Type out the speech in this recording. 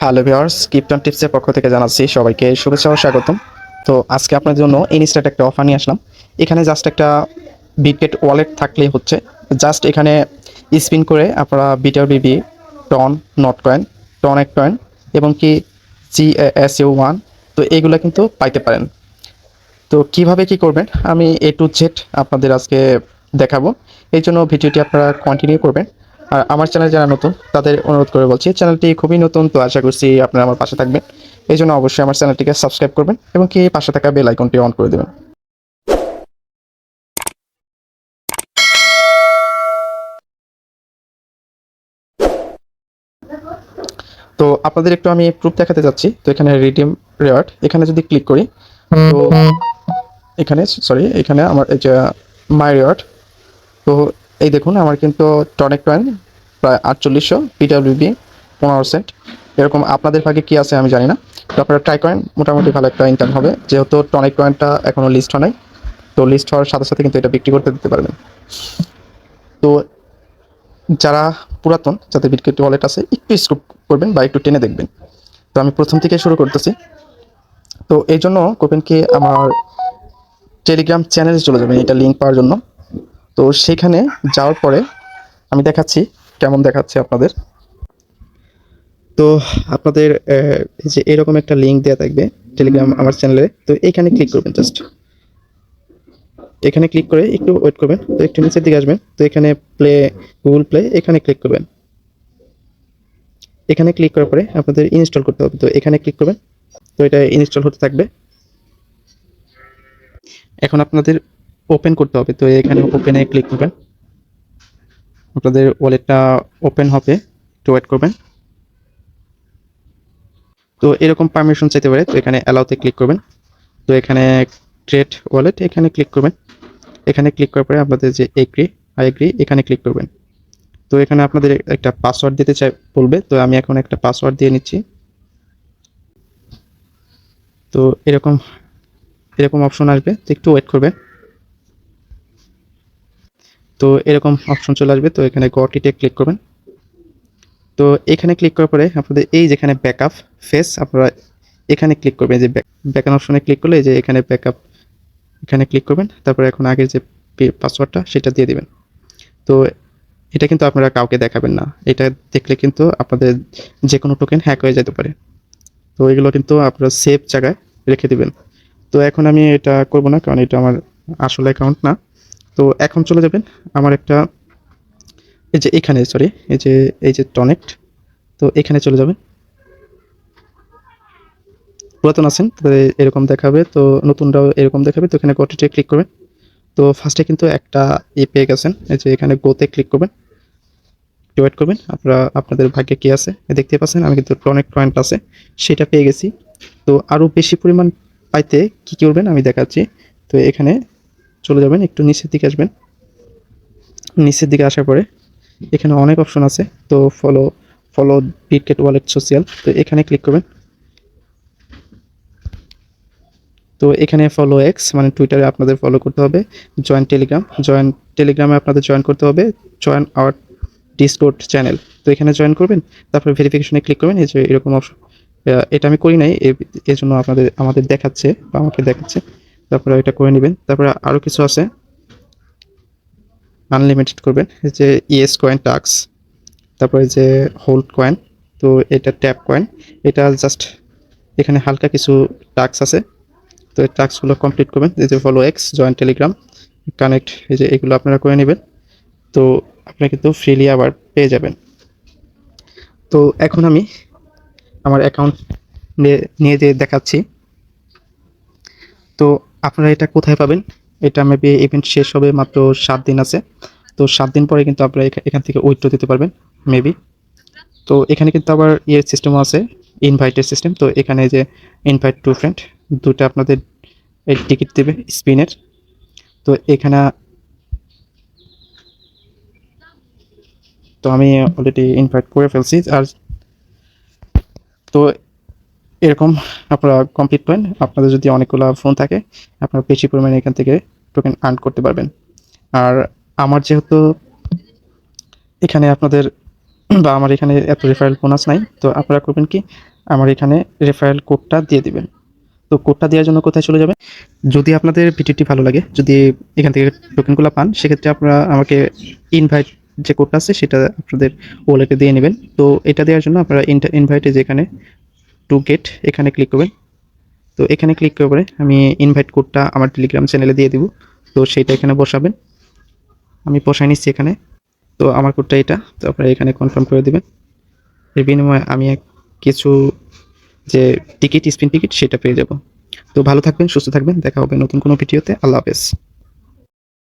Hello viewers, krypton টিপসের পক্ষ থেকে জানাচ্ছি সবাইকে শুভেচ্ছা ও স্বাগতম। তো আজকে আপনার জন্য ইনস্ট্যান্ট একটা অফার নিয়ে আসলাম। এখানে জাস্ট একটা বিটগেট ওয়ালেট থাকলেই হচ্ছে। জাস্ট এখানে স্পিন করে আপনারা বিটাবিবি, টন, নট কয়েন, টনেক কয়েন এবং কি GSU1, তো এগুলো কিন্তু পাইতে পারেন। তো কিভাবে কি করবেন আমি A to Z আপনাদের আজকে দেখাবো। এই জন্য ভিডিওটি আপনারা কন্টিনিউ করবেন। আর আমার চ্যানেল যারা নতুন তাদের অনুরোধ করে বলছি, চ্যানেলটি খুবই নতুন, তো আশা করছি আপনারা আমার পাশে থাকবেন। এই জন্য অবশ্যই আমার চ্যানেলটিকে সাবস্ক্রাইব করবেন এবং কি পাশে থাকা বেল আইকনটি অন করে দেবেন। তো আপনাদের একটু আমি প্রুফ দেখাতে যাচ্ছি। তো এখানে রিডিম রিওয়ার্ড, এখানে যদি ক্লিক করি তো এখানে আমার এই যে মাই রিওয়ার্ড, তো এই দেখুন আমার কিন্তু টনিক কয়েন প্রায় 4800, পিডব্লিউবি 15%। এরকম আপনাদের ভাগে কি আছে আমি জানি না। তো আপনারা ট্রাই কয়েন মোটামুটি ভালো একটা ইনকাম হবে, যেহেতু টনিক কয়েনটা এখনও লিস্ট হয় নাই। তো লিস্ট হওয়ার সাথে সাথে কিন্তু এটা বিক্রি করতে দিতে পারবেন। তো যারা পুরাতন, যাদের বিটগেট ওয়ালেট আছে, একটু স্ক্রপ করবেন বা একটু টেনে দেখবেন। তো আমি প্রথম থেকে শুরু করতেছি। তো এই জন্য করবেন কি, আমার টেলিগ্রাম চ্যানেলে চলে যাবেন এটা লিঙ্ক পাওয়ার জন্য। তো সেখানে যাওয়ার পরে আমি দেখাচ্ছি কেমন দেখাচ্ছে আপনাদের। তো আপনাদের এই যে এরকম একটা লিঙ্ক দেওয়া থাকবে টেলিগ্রাম আমার চ্যানেলে। তো এইখানে ক্লিক করবেন, জাস্ট এখানে ক্লিক করে একটু ওয়েট করবেন। তো একটু নিচের দিকে আসবেন, তো এখানে প্লে, গুগল প্লে, এখানে ক্লিক করবেন। এখানে ক্লিক করার পরে আপনাদের ইনস্টল করতে হবে, তো এখানে ক্লিক করবেন। তো এটা ইনস্টল হতে থাকবে। এখন আপনাদের ওপেন করতে হবে, তো এখানে ওপেনে ক্লিক করবেন। আপনাদের ওয়ালেটটা ওপেন হবে, একটু ওয়েট করবেন। তো এরকম পারমিশন চাইতে পারে, তো এখানে অ্যালাউতে ক্লিক করবেন। তো এখানে ক্রিয়েট ওয়ালেট, এখানে ক্লিক করবেন। এখানে ক্লিক করার পরে আপনাদের যে আই এগ্রি, এখানে ক্লিক করবেন। তো এখানে আপনাদের একটা পাসওয়ার্ড দিতে বলবে, তো আমি এখন একটা পাসওয়ার্ড দিয়ে নিচ্ছি। তো এরকম এরকম অপশন আসবে, তো একটু ওয়েট করবেন। তো এরকম অপশন চলে আসবে, তো এখানে গট ইটে ক্লিক করবেন। তো এখানে ক্লিক করার পরে আপনাদের এই যেখানে ব্যাকআপ ফেস, আপনারা এখানে ক্লিক করবেন। যে ব্যাকআপ অপশনে ক্লিক করলে যে এখানে ব্যাকআপ, এখানে ক্লিক করবেন। তারপরে এখন আগের যে পাসওয়ার্ডটা সেটা দিয়ে দিবেন। তো এটা কিন্তু আপনারা কাউকে দেখাবেন না, এটা দেখলে কিন্তু আপনাদের যে কোনো টোকেন হ্যাক হয়ে যেতে পারে। তো এগুলো কিন্তু আপনারা সেফ জায়গায় রেখে দিবেন। তো এখন আমি এটা করব না, কারণ এটা আমার আসল অ্যাকাউন্ট না। তো এখন চলে যাবেন আমার একটা, এই যে এখানে সরি, এই যে টনেক্ট, তো এখানে চলে যাবেন। পুরাতন আছেন তাদের এরকম দেখাবে, তো নতুনরাও এরকম দেখাবে। তো এখানে গোটিতে ক্লিক করবেন। তো ফার্স্টে কিন্তু একটা পেয়ে গেছেন, এই যে এখানে গোতে ক্লিক করবেন, ওয়েট করবেন। আপনাদের ভাগ্যে কি আছে দেখতে পাচ্ছেন, আমি কিন্তু টনিক পয়েন্ট আছে সেটা পেয়ে গেছি। তো আরও বেশি পরিমাণ পাইতে কী করবেন আমি দেখাচ্ছি। তো এখানে চলে যাবেন, একটু নিচের দিকে আসবেন। নিচের দিকে আসার পরে এখানে অনেক অপশন আছে। তো ফলো বিটগেট ওয়ালেট সোশ্যাল, তো এখানে ক্লিক করবেন। তো এখানে ফলো এক্স মানে টুইটারে আপনাদের ফলো করতে হবে। জয়েন টেলিগ্রামে আপনাদের জয়েন করতে হবে। জয়েন আওয়ার ডিসকর্ড চ্যানেল, তো এখানে জয়েন করবেন। তারপরে ভেরিফিকেশনে ক্লিক করবেন। এই যে এরকম অপশন, এটা আমি করি নাই, এর জন্য আমাদের দেখাচ্ছে বা আমাকে দেখাচ্ছে। তারপরে এটা করে নেবেন। তারপরে আরও কিছু আছে, আনলিমিটেড করবেন। এই যে ইএস কয়েন টাক্স, তারপরে যে হোল্ড কয়েন, তো এটা ট্যাপ কয়েন, এটা জাস্ট এখানে হালকা কিছু টাক্স আছে। তো এই টাস্কগুলো কমপ্লিট করবেন। এই যে follow x, join Telegram, connect, এই যে এগুলো আপনারা করে নেবেন। তো আপনারা কিন্তু ফ্রিলি আবার পেয়ে যাবেন। তো এখন আমি আমার অ্যাকাউন্ট নিয়ে যে দেখাচ্ছি। তো আপনারা এটা কোথায় পাবেন, এটা মেবি ইভেন্ট শেষ হবে মাত্র 7 দিন আছে। তো 7 দিন পরে কিন্তু আপনারা এখান থেকে উইথড্র দিতে পারবেন মেবি। তো এখানে কিন্তু আবার সিস্টেমও আছে, ইনভাইটের সিস্টেম। তো এখানে যে ইনভাইট টু ফ্রেন্ড, দুটো আপনাদের এই টিকিট দেবে স্পিনের। তো এখানে তো আমি অলরেডি ইনভাইট করে ফেলছি। আর তো এরকম আপনারা কমপ্লিট করেন। আপনাদের যদি অনেকগুলো ফোন থাকে, আপনারা বেশি পরিমাণে এখান থেকে টোকেন আর্ন করতে পারবেন। আর আমার যেহেতু এখানে আপনাদের বা আমার এখানে এত রেফারেল বোনাস নাই, তো আপনারা করবেন কি, আমার এখানে রেফারেল কোডটা দিয়ে দিবেন। তো কোডটা দেওয়ার জন্য কোথায় চলে যাবেন, যদি আপনাদের ভিডিওটি ভালো লাগে, যদি এখান থেকে টোকেনগুলো পান, সেক্ষেত্রে আপনারা আমাকে ইনভাইট যে কোডটা আছে সেটা আপনাদের ওয়ালেটে দিয়ে নেবেন। তো এটা দেওয়ার জন্য আপনারা ইনভাইটে যেখানে টু গেট এখানে ক্লিক করবেন। তো এখানে ক্লিক করে আমি ইনভাইট কোডটা আমার টেলিগ্রাম চ্যানেলে দিয়ে দিব। তো সেইটা এখানে বসাবেন, আমি বসাই নিচ্ছি এখানে। তো আমার কোডটা এটা, তো আপনারা এখানে কনফার্ম করে দেবেন। এর বিনিময়ে আমি কিছু যে টিকিট, স্পিন টিকিট, সেটা পেয়ে যাব। তো ভালো থাকবেন, সুস্থ থাকবেন, দেখা হবে নতুন কোনো ভিডিওতে। আল্লাহ হাফেজ।